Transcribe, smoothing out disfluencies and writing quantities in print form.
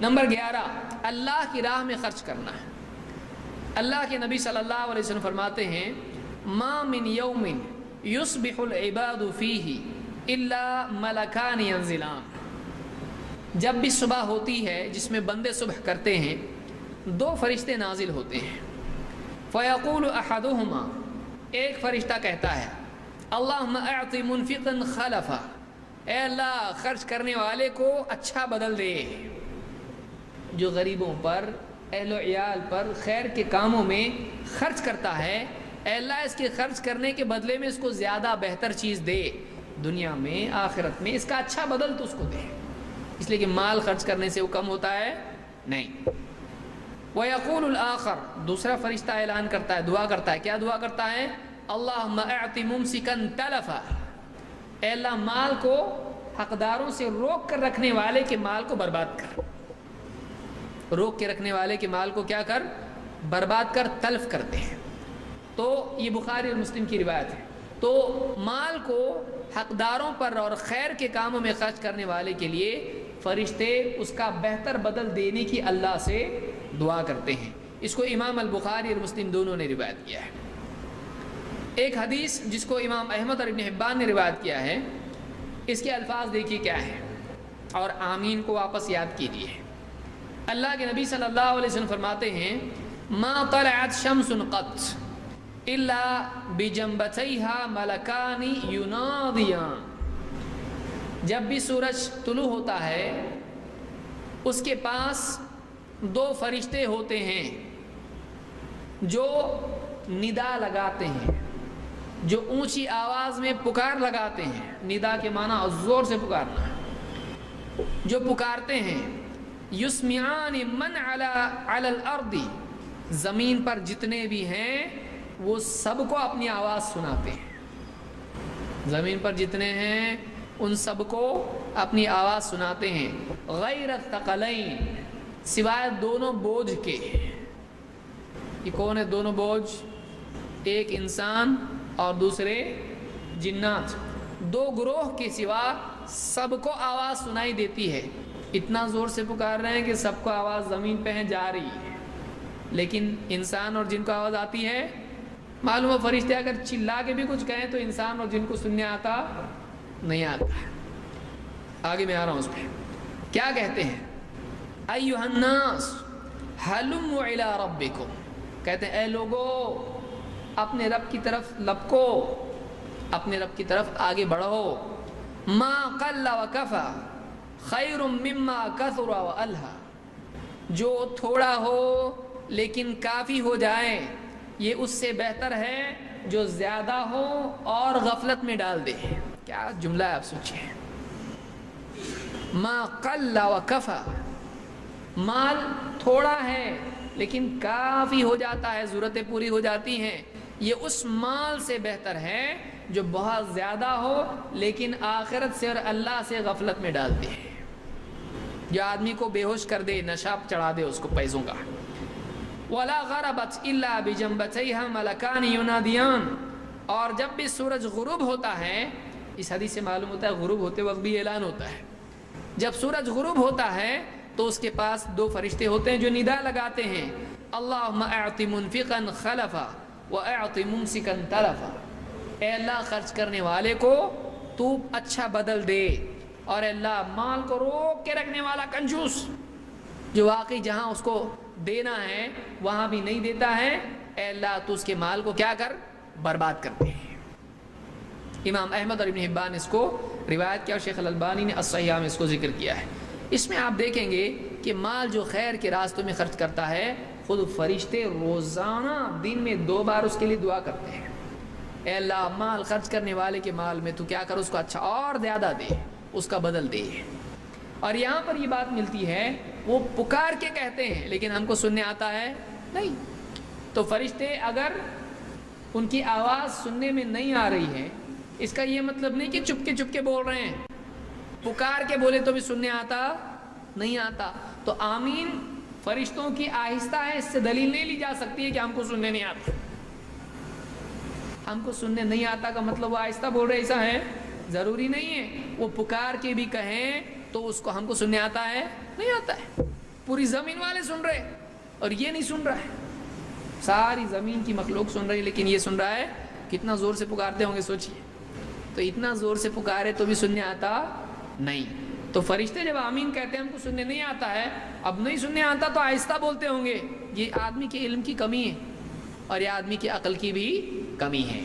Number 11، اللہ کی راہ میں خرچ کرنا ہے۔ اللہ کے نبی صلی اللہ علیہ وسلم فرماتے ہیں ما من یوم یصبح العباد فیہ الا ملکان ینزلان، جب بھی صبح ہوتی ہے جس میں بندے صبح کرتے ہیں، 2 فرشتے نازل ہوتے ہیں۔ فیقول احدہما، ایک فرشتہ کہتا ہے اللہم اعط منفقا خلفا، اے اللہ خرچ کرنے والے کو اچھا بدل دے، جو غریبوں پر، اہل و عیال پر خیر کے کاموں میں خرچ کرتا ہے، اے اللہ اس کے خرچ کرنے کے بدلے میں اس کو زیادہ بہتر چیز دے، دنیا میں آخرت میں اس کا اچھا بدل تو اس کو دے، اس لیے کہ مال خرچ کرنے سے وہ کم ہوتا ہے نہیں۔ وَيَقُولُ الْآخَرُ، دوسرا فرشتہ اعلان کرتا ہے، دعا کرتا ہے، کیا دعا کرتا ہے؟ اللہم اعط ممسکا تلفا، اے اللہ مال کو حقداروں سے روک کر رکھنے والے کے مال کو برباد کر، روک کے رکھنے والے کے مال کو کیا کر؟ برباد کر، تلف کرتے ہیں۔ تو یہ بخاری اور مسلم کی روایت ہے۔ تو مال کو حقداروں پر اور خیر کے کاموں میں خرچ کرنے والے کے لیے فرشتے اس کا بہتر بدل دینے کی اللہ سے دعا کرتے ہیں۔ اس کو امام البخاری اور مسلم دونوں نے روایت کیا ہے۔ ایک حدیث جس کو امام احمد اور ابن حبان نے روایت کیا ہے، اس کے الفاظ دیکھیے کیا ہے، اور آمین کو واپس یاد کیجیے۔ اللہ کے نبی صلی اللہ علیہ وسلم فرماتے ہیں ما طلعت شمس قط الا بجنبتیها ملکان ینادیان، جب بھی سورج طلوع ہوتا ہے اس کے پاس 2 فرشتے ہوتے ہیں جو ندا لگاتے ہیں، جو اونچی آواز میں پکار لگاتے ہیں۔ ندا کے معنی زور سے پکارنا، جو پکارتے ہیں یسمعان من علی الارض، زمین پر جتنے بھی ہیں وہ سب کو اپنی آواز سناتے ہیں، زمین پر جتنے ہیں ان سب کو اپنی آواز سناتے ہیں، غیر الثقلین، سوائے دونوں بوجھ کے۔ یہ کون ہے دونوں بوجھ؟ ایک انسان اور دوسرے جنات، 2 گروہ کے سوا سب کو آواز سنائی دیتی ہے۔ اتنا زور سے پکار رہے ہیں کہ سب کو آواز زمین پہ ہے جا رہی ہے، لیکن انسان اور جن کو آواز آتی ہے، معلوم ہے فرشتے اگر چلا کے بھی کچھ کہیں تو انسان اور جن کو سننے آتا نہیں آتا۔ آگے میں آ رہا ہوں اس پہ، کیا کہتے ہیں؟ ایھا الناس ھلموا الی ربکم، کہتے ہیں اے لوگو اپنے رب کی طرف لپکو، اپنے رب کی طرف آگے بڑھو۔ ما قل وکفى خیر مما کثر والہا، جو تھوڑا ہو لیکن کافی ہو جائے یہ اس سے بہتر ہے جو زیادہ ہو اور غفلت میں ڈال دے۔ کیا جملہ ہے، آپ سوچیں۔ ما قل وکفى، مال تھوڑا ہے لیکن کافی ہو جاتا ہے، ضرورتیں پوری ہو جاتی ہیں، یہ اس مال سے بہتر ہے جو بہت زیادہ ہو لیکن آخرت سے اور اللہ سے غفلت میں ڈال دے، جو آدمی کو بے ہوش کر دے، نشہ چڑھا دے اس کو پیسوں کا۔ ولا غربت الا بجنبتیها ملکان ینادیان، اور جب بھی سورج غروب ہوتا ہے، اس حدیث سے معلوم ہوتا ہے غروب ہوتے وقت بھی اعلان ہوتا ہے، جب سورج غروب ہوتا ہے تو اس کے پاس 2 فرشتے ہوتے ہیں جو ندا لگاتے ہیں اللہم اعط منفقا خلفا واعط ممسکا تلفا، اے اللہ خرچ کرنے والے کو تو اچھا بدل دے، اور اللہ مال کو روک کے رکھنے والا کنجوس جو واقعی جہاں اس کو دینا ہے وہاں بھی نہیں دیتا ہے، اے اللہ تو اس کے مال کو کیا کر؟ برباد کر دے۔ امام احمد اور ابن حبان اس کو روایت کیا، اور شیخ الالبانی نے الصحیحہ میں اس کو ذکر کیا ہے۔ اس میں آپ دیکھیں گے کہ مال جو خیر کے راستوں میں خرچ کرتا ہے، خود فرشتے روزانہ دن میں 2 بار اس کے لیے دعا کرتے ہیں، اے اللہ مال خرچ کرنے والے کے مال میں تو کیا کر، اس کو اچھا اور زیادہ دے، اس کا بدل دے۔ اور یہاں پر یہ بات ملتی ہے وہ پکار کے کہتے ہیں لیکن ہم کو سننے آتا ہے نہیں، تو فرشتے اگر ان کی آواز سننے میں نہیں آ رہی ہے، اس کا یہ مطلب نہیں کہ چپ کے بول رہے ہیں، پکار کے بولے تو بھی سننے آتا نہیں آتا۔ تو آمین فرشتوں کی آہستہ ہے، اس سے دلیل نہیں لی جا سکتی ہے کہ ہم کو سننے نہیں آتا۔ ہم کو سننے نہیں آتا کا مطلب وہ آہستہ بول رہے ایسا ہے ضروری نہیں ہے، وہ پکار کے بھی کہیں تو اس کو ہم کو سننے آتا ہے نہیں آتا ہے۔ پوری زمین والے سن رہے اور یہ نہیں سن رہا ہے. ساری زمین کی مخلوق سن رہی لیکن یہ سن رہا ہے. کتنا زور سے پکارتے ہوں گے سوچئے. تو اتنا زور سے پکارے تو بھی سننے آتا نہیں. تو فرشتے جب آمین کہتے ہیں ہم کو سننے نہیں آتا ہے, اب نہیں سننے آتا تو آہستہ بولتے ہوں گے. یہ آدمی کے علم کی کمی ہے اور یہ آدمی کی عقل کی بھی کمی ہے.